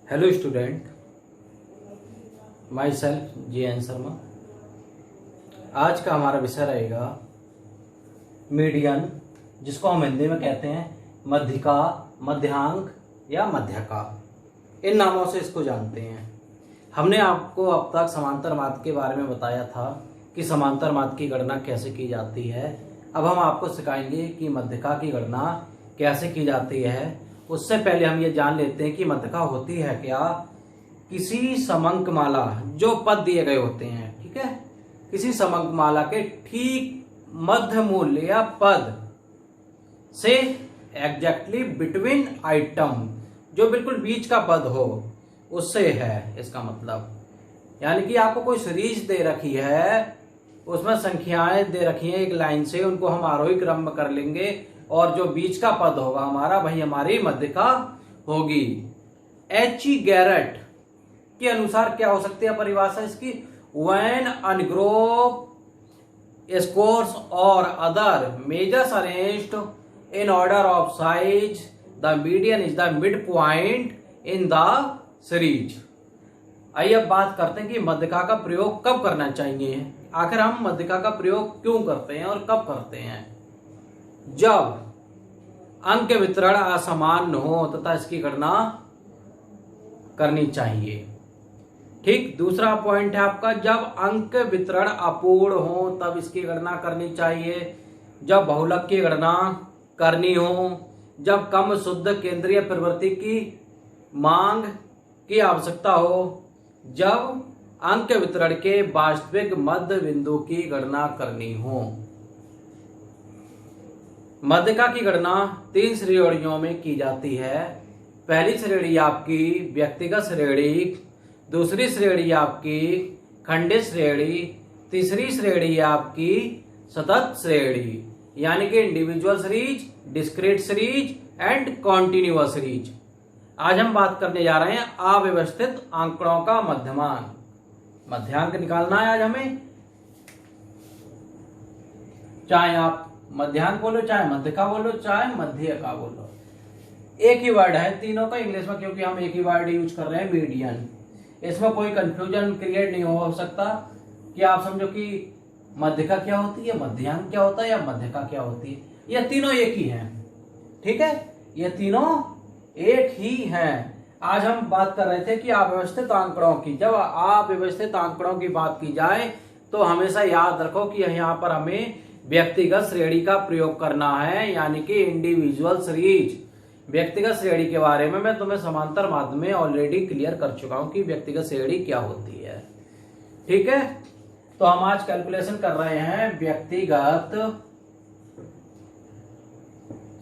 Hello student, my self GN. Sharma. आज का हमारा विषय रहेगा मीडियन, जिसको हम हिंदी में कहते हैं मध्यिका, मध्यांक या मध्यका। इन नामों से इसको जानते हैं। हमने आपको अब तक समांतर माध्य के बारे में बताया था कि समांतर माध्य की गणना कैसे की जाती है। अब हम आपको सिखाएंगे कि मध्यका की गणना कैसे की जाती है। उससे पहले हम ये जान लेते हैं कि मध्यका होती है क्या। किसी समंकमाला, जो पद दिए गए होते हैं, ठीक है, किसी समंकमाला के ठीक मध्य मूल्य या पद से एग्जैक्टली बिटवीन आइटम, जो बिल्कुल बीच का पद हो, उससे है इसका मतलब। यानी कि आपको कोई सीरीज दे रखी है, उसमें संख्याएं दे रखी हैं एक लाइन से, उनको हम आरोही क्रम में कर लेंगे और जो बीच का पद होगा हमारा, वही हमारी मध्यका होगी। H.E. गैरेट के अनुसार क्या हो सकती है परिभाषा इसकी? When ungroup scores or other measures arranged in order of size, the median is the midpoint in the series। आइए अब बात करते हैं कि मध्यका का प्रयोग कब करना चाहिए। आखिर हम मध्यका का प्रयोग क्यों करते हैं और कब करते हैं? जब अंक वितरण असमान हो तथा इसकी गणना करनी चाहिए। ठीक, दूसरा पॉइंट है आपका, जब अंक वितरण अपूर्ण हो तब इसकी गणना करनी चाहिए। जब बहुलक की गणना करनी हो, जब कम शुद्ध केंद्रीय प्रवृत्ति की मांग की आवश्यकता हो, जब अंक वितरण के वास्तविक मध्य बिंदु की गणना करनी हो। मध्यका की गणना 3 श्रेणियों में की जाती है। पहली श्रेणी आपकी व्यक्तिगत श्रेणी, दूसरी श्रेणी आपकी खंडित श्रेणी, तीसरी श्रेणी आपकी सतत श्रेणी, यानी कि individual series, discrete series and continuous series. आज हम बात करने जा रहे हैं अव्यवस्थित आंकड़ों का मध्यमान। मध्यांक निकालना है आज हमें। चाहे आप मध्यांक बोलो, चाहे मध्यका बोलो, चाहे मध्यका बोलो, एक ही वर्ड है तीनों का इंग्लिश में, क्योंकि हम एक ही वर्ड यूज कर रहे हैं, मीडियन। इसमें कोई कंफ्यूजन क्रिएट नहीं हो सकता कि आप समझो कि मध्यका क्या होती है, मध्यांक क्या होता है या मध्यका क्या होती है। ये तीनों एक ही हैं, ठीक है, ये तीनों एक ही हैं। आज हम बात कर रहे थे कि अव्यवस्थित आंकड़ों की। जब अव्यवस्थित आंकड़ों की बात की जाए तो हमेशा याद रखो कि यहाँ पर हमें व्यक्तिगत श्रेणी का प्रयोग करना है, यानी कि इंडिविजुअल सीरीज। व्यक्तिगत श्रेणी के बारे में मैं तुम्हें समांतर माध्य में ऑलरेडी क्लियर कर चुका हूं कि व्यक्तिगत श्रेणी क्या होती है, ठीक है। तो हम आज कैलकुलेशन कर रहे हैं व्यक्तिगत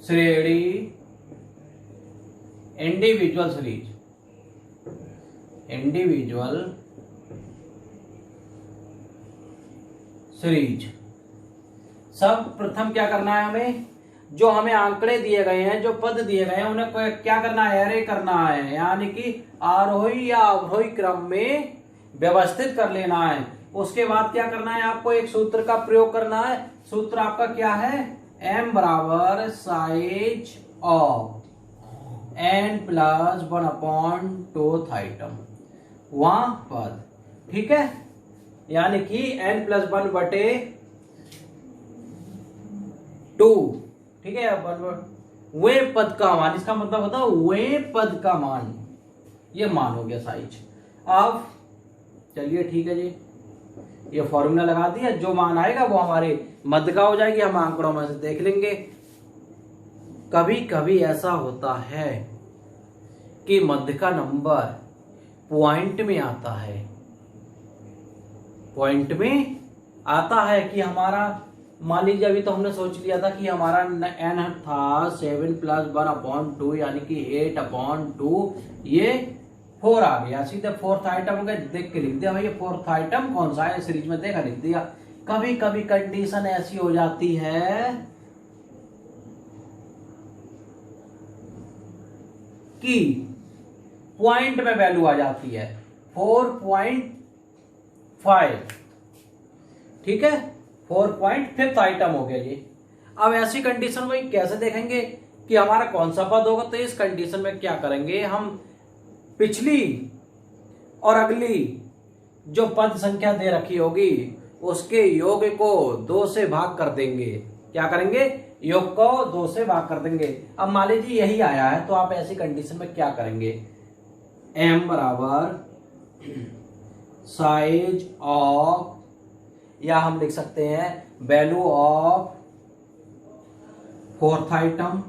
श्रेणी, इंडिविजुअल सीरीज, इंडिविजुअल सीरीज। सब प्रथम क्या करना है हमें? जो हमें आंकड़े दिए गए हैं, जो पद दिए गए हैं, उन्हें क्या करना है? एरे करना है, यानी कि आरोही या अवरोही क्रम में व्यवस्थित कर लेना है। उसके बाद क्या करना है? आपको एक सूत्र का प्रयोग करना है। सूत्र आपका क्या है? m बराबर size of n plus 1/2 item, वहां पद, ठीक है, यानी कि n प्लस 1/2, ठीक है, वे पद का मान, इसका मतलब होता है वे पद का मान, ये मान हो गया साइज। अब चलिए ठीक है जी, ये फॉर्मूला लगा दिया, जो मान आएगा वो हमारे मध्यका हो जाएगी। हम आंकड़ों में से देख लेंगे। कभी कभी ऐसा होता है कि मध्यका नंबर पॉइंट में आता है, पॉइंट में आता है कि हमारा, मान लीजिए अभी तो हमने सोच लिया था कि हमारा n था 7 प्लस 1/2, यानी कि 8/2, ये 4 आ गया, सीधे फोर्थ आइटम हो गया। देख के लिख दिया भाई, ये फोर्थ आइटम कौन सा है सीरीज में, देखा, लिख दिया। कभी कभी कंडीशन ऐसी हो जाती है कि पॉइंट में वैल्यू आ जाती है 4.5, ठीक है, 4.5 आइटम हो गया जी। अब ऐसी कंडीशन में कैसे देखेंगे कि हमारा कौन सा पद होगा? तो इस कंडीशन में क्या करेंगे हम? पिछली और अगली जो पद संख्या दे रखी होगी उसके योग को 2 से भाग कर देंगे। क्या करेंगे? योग को 2 से भाग कर देंगे। अब मान लीजिए यही आया है तो आप ऐसी कंडीशन में क्या करेंगे? m बराबर साइज ऑफ, या हम लिख सकते हैं वैल्यू ऑफ 4th आइटम।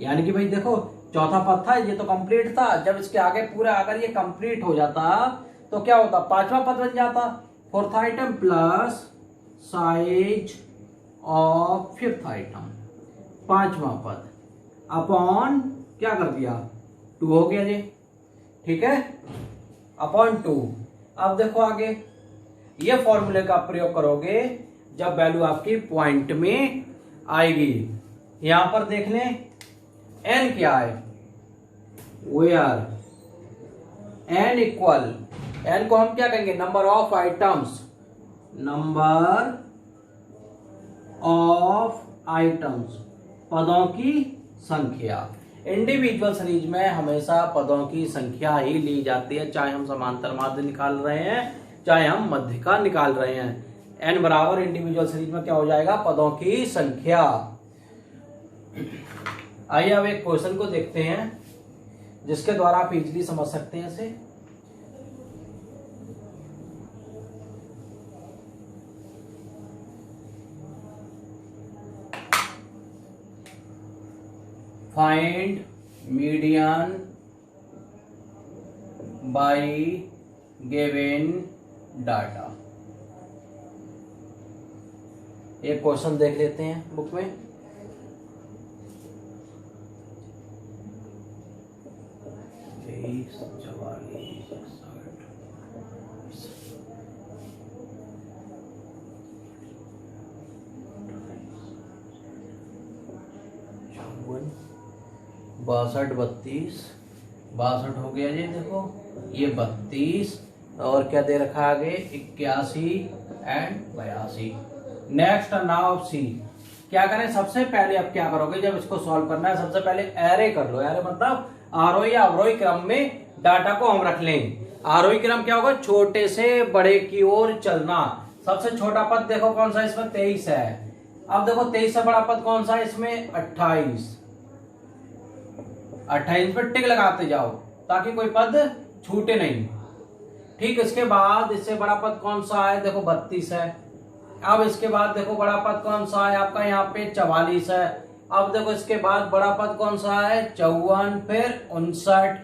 यानी कि भाई देखो चौथा पद था, ये तो कंप्लीट था। जब इसके आगे पूरा अगर ये कंप्लीट हो जाता तो क्या होता? 5वां पद बन जाता। 4th item plus size of 5th item, 5वां पद अपॉन क्या कर दिया? 2 हो गया जी, ठीक है, अपॉन 2। अब देखो आगे ये फॉर्मूले का प्रयोग करोगे जब वैल्यू आपकी पॉइंट में आएगी। यहां पर देख लें n क्या है? वेयर n इक्वल, n को हम क्या कहेंगे? Number of items, number of items, पदों की संख्या। इंडिविजुअल सीरीज में हमेशा पदों की संख्या ही ली जाती है, चाहे हम समांतर माध्य निकाल रहे हैं चाहे हम मध्यिका निकाल रहे हैं। n बराबर इंडिविजुअल सीरीज में क्या हो जाएगा? पदों की संख्या। आइए अब एक क्वेश्चन को देखते हैं जिसके द्वारा आप इजीली समझ सकते हैं इसे। Find median bye given data. एक क्वेश्चन देख लेते हैं बुक में। बासठ 32 62 हो गया जी। देखो ये 32 और क्या दे रखा है आगे? 81 एंड 82। नेक्स्ट नाउ सी, क्या करें? सबसे पहले अब क्या करोगे जब इसको सॉल्व करना है? सबसे पहले एरे कर लो। एरे मतलब आरोही या अवरोही क्रम में डाटा को हम रख लें। आरोही क्रम क्या होगा? छोटे से बड़े की ओर चलना। सबसे छोटा पद देखो कौन सा? इसमें 23 है। अब देखो 23 से बड़ा पद कौन सा है? इसमें 28। 28 पर टिक लगाते जाओ ताकि कोई पद छूटे नहीं। ठीक, इसके बाद इससे बड़ा पद कौन सा है? देखो 32 है। अब इसके बाद देखो बड़ा पद कौन सा है आपका? यहाँ पे 44 है। अब देखो इसके बाद बड़ा पद कौन सा है? 54, फिर 59।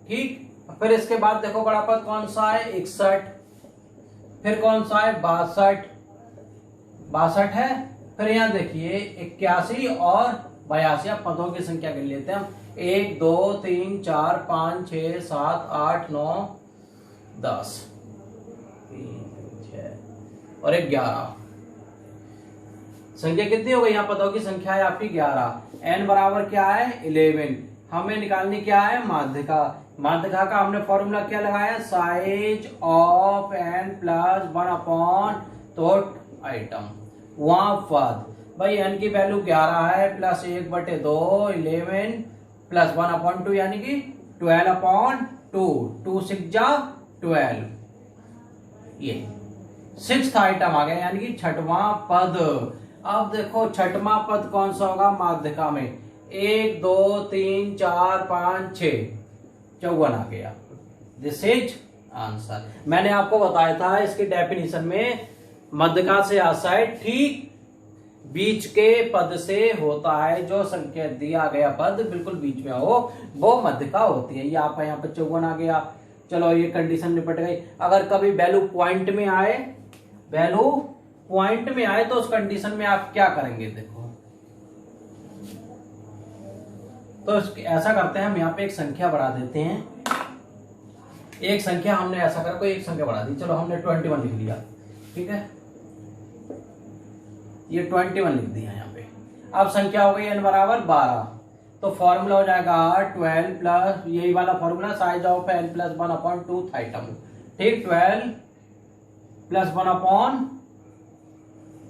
ठीक, फिर इसके बाद देखो बड़ा पद कौन सा है? 61, फिर कौन सा है? 62 है। फिर यहाँ देखिए 81 और 82। अब पदों की संख्या गिन लेते हैं हम। 1 2 3 4 5 6 7 8 9 10 3 6 और 11। संख्या कितनी हो गई? यहाँ पदों की संख्या है आपकी 11। n बराबर क्या है? 11। हमें निकालनी क्या है? माध्यिका। माध्यिका का हमने फॉर्मूला क्या लगाया? Size of n plus 1 upon total item. वहां पद भाई n की वैल्यू 11 है, प्लस 1/2 11 प्लस 1 अपॉन 2 यानी कि 12 अपॉन 2। 2 6 जा 12। ये 6th आइटम आ गया यानी कि 6वां पद। अब देखो 6वां पद कौन सा होगा माध्यिका में? 1 2 3 4 5 6 54 आ गया। This is answer. मैंने आपको बताया था इसकी डेफिनेशन में, मध्यिका से आसाइड ठीक बीच के पद से होता है। जो संख्या दिया गया पद बिल्कुल बीच में हो वो मध्यिका होती है। ये आपका यहाँ पे 54 आ गया। चलो ये कंडीशन निपट गई। अगर कभी वैल्यू पॉइंट में आए, वैल्यू पॉइंट में आए तो उस कंडीशन में आप क्या करेंगे? देखो तो ऐसा करते हैं हम यहाँ पे एक संख्या बढ़ा देते हैं। एक संख्या हमने ऐसा करा, कोई एक संख्या बढ़ा दी। चलो हमने 21 लिख लिया, ठीक है, ये 21 लिख दिया यहाँ पे। अब संख्या हो गई n बराबर 12। तो फॉर्मूला हो जाएगा 12 प्लस यही वाला formula, size of n plus 1 upon 2 item. ठीक, 12 प्लस 1 अपॉन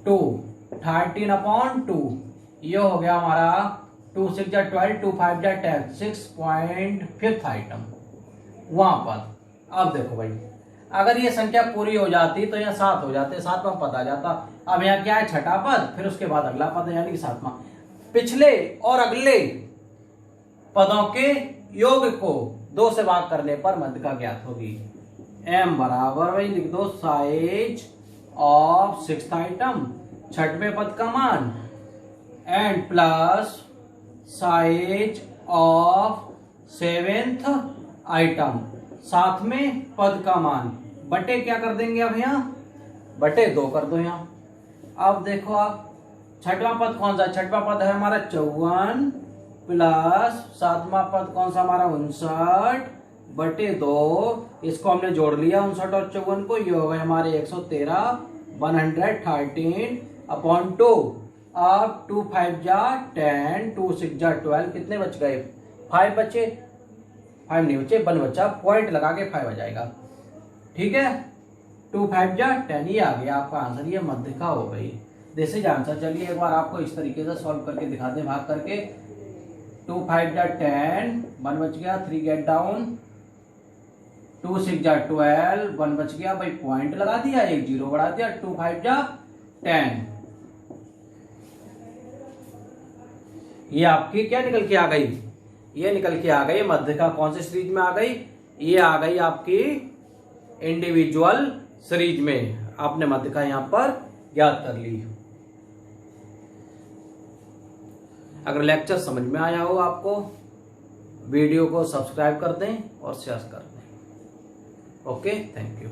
2 13 अपॉन 2। ये हो गया हमारा 2 6 12 2 5 10 6.5 आइटम। वहां पद। अब देखो भाई, अगर ये संख्या पूरी हो जाती तो यहाँ 7 हो जाते, 7वां पद आ जाता। अब यहाँ क्या है, छठा पद, फिर उसके बाद अगला पद यानी कि 7वां। पिछले और अगले पदों के योग को 2 से भाग करने पर मध्यिका ज्ञात होगी। m बराबर भाई लिख दो साइज ऑफ 6th आइटम, छठवें पद का मान, and plus size of 7th item, साथ में पद का मान, बटे क्या कर देंगे अब यहाँ, बटे 2 कर दो यहाँ। अब देखो आप, छठवां पद कौन सा, छठवां पद है हमारा 54 प्लस 7वां पद कौन सा हमारा 59 बटे 2, इसको हमने जोड़ लिया 59 और 54 को, ये हो गए हमारे 113 113 अपॉन 2। अब 2 5 जा 10, 2 6 जा 12, कितने बच गए, 5 बचे, 5 नहीं बचे, 1 बचा, पॉइंट लगा के 5 आ जाएगा। ठीक है, 2 5 जा 10, ये आ गया आपका आंसर, ये मध्यिका हो गई। This is answer. चलिए एक बार आपको इस तरीके से सॉल्व करके दिखा दें, भाग करके। 2 5 जा 10, 1 बच गया, 3 गेट डाउन, 2 6 जा 12, 1 बच गया भाई, पॉइंट लगा दिया, 1 0 बढ़ा दिया, 2 5 जा 10। ये आपकी क्या निकल के आ गई, ये निकल के आ गई मध्यिका कौन सी सीरीज में आ गई, ये आ गई आपकी इंडिविजुअल सीरीज में। आपने मध्यिका यहां पर याद कर ली। अगर लेक्चर समझ में आया हो आपको, वीडियो को सब्सक्राइब कर दें और शेयर कर दें। Okay, thank you.